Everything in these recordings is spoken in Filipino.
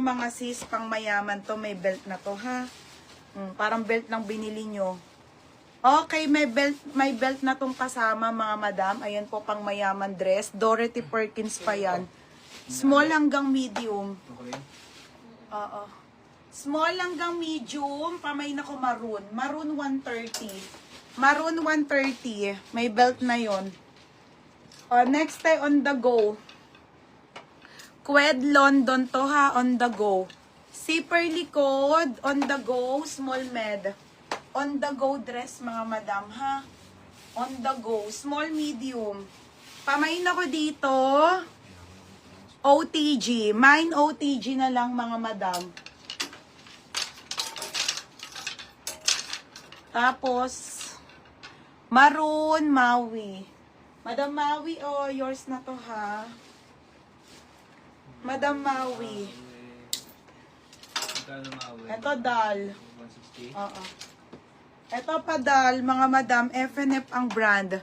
mga sis, pang mayaman to. May belt na to, ha? Parang belt lang binili nyo. Okay, may belt na tong kasama, mga madam. Ayan po, pang mayaman dress. Dorothy Perkins pa yan. Small hanggang medium. Oo. Small hanggang medium. Pamay na ko maroon. Maroon 130. Maroon 130. May belt na yon. Next tayo on the go. Qued London to, ha, on the go. Zipper likod, on the go, small med. On the go dress, mga madam, ha. On the go, small medium. Pamain ako dito. OTG. Mine OTG na lang, mga madam. Tapos, maroon, Maui. Madam Maui, yours na to, ha. Madam Maui. Ito dal. 160. Oo. Ito pa dal, mga madam, FNF ang brand.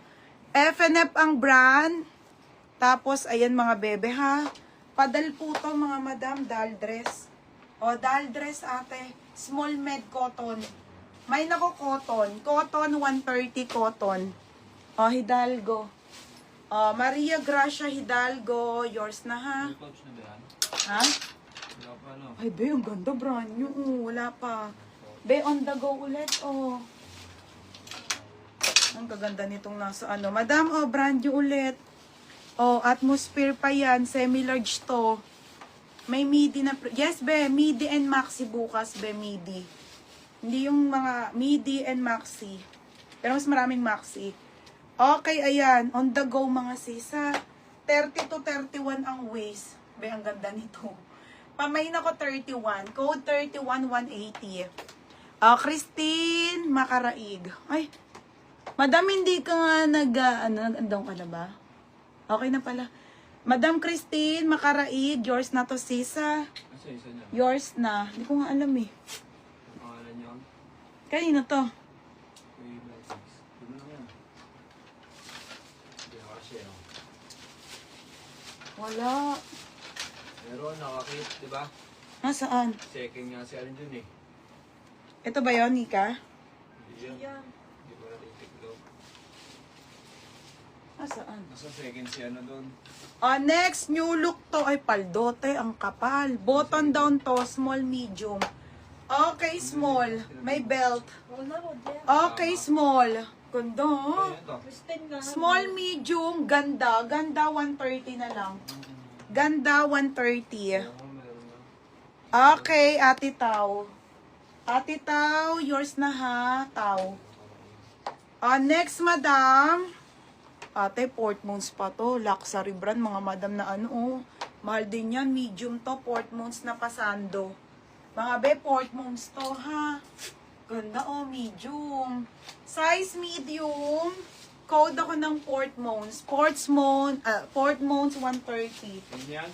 FNF ang brand. Tapos, ayan mga bebe, ha. Padal po to, mga madam, dal dress. Dal dress, ate. Small med cotton. May nako cotton. Cotton, 130 cotton. Hidalgo. Maria Gracia Hidalgo. Yours na, ha. Pouch na ba yan? Ha? Wala pa, no? Ay, be, ang ganda, brand new. Wala pa. Be, on the go ulit, Ang kaganda nitong nasa ano. Madam, brand new ulit. Atmosphere pa yan. Semi-large to. May midi na. Yes, be, midi and maxi bukas, be, midi. Hindi yung mga midi and maxi. Pero mas maraming maxi. Okay, ayan. On the go, mga sisa. 30 to 31 ang waist. Be, ang ganda nito. Pamain ako 31. Code 31, 180. Christine Makaraig. Ay, madam, hindi ka nga nag-andong ka na ba? Okay na pala. Madam Christine Makaraig, yours na to, sisa. Asa isa niya? Yours na. Hindi ko nga alam, eh. Ang pangalan niya? Kanino to? Kuya Blessings. Doon lang yan. Hindi nakasya, no? Wala. Meron, nakakit, di ba? Nasaan? Second nga si Alin dun, eh. Ito ba yun, Nika? Hindi yan. Hindi ko natin tiklo. Nasaan? Nasa second si ano dun. Next, new look to. Ay, paldote. Ang kapal. Button down to. Small, medium. Okay, small. May belt. Okay, small. Ganda. Ayan to. Small, medium. Ganda. Ganda, 130 na lang. Ganda, 130. Ayan mo, meron na. Okay, Ate Tau. Ate Tau, yours na, ha? Tau. Next, madam. Ate, Portmons pa to. Luxury brand, mga madam na ano, Mahal din yan. Medium to. Portmons na pasando. Mga be, Portmons to, ha? Ganda, medium. Size medium. Code ako ng Portmons. Portmons 130. Ayan yan.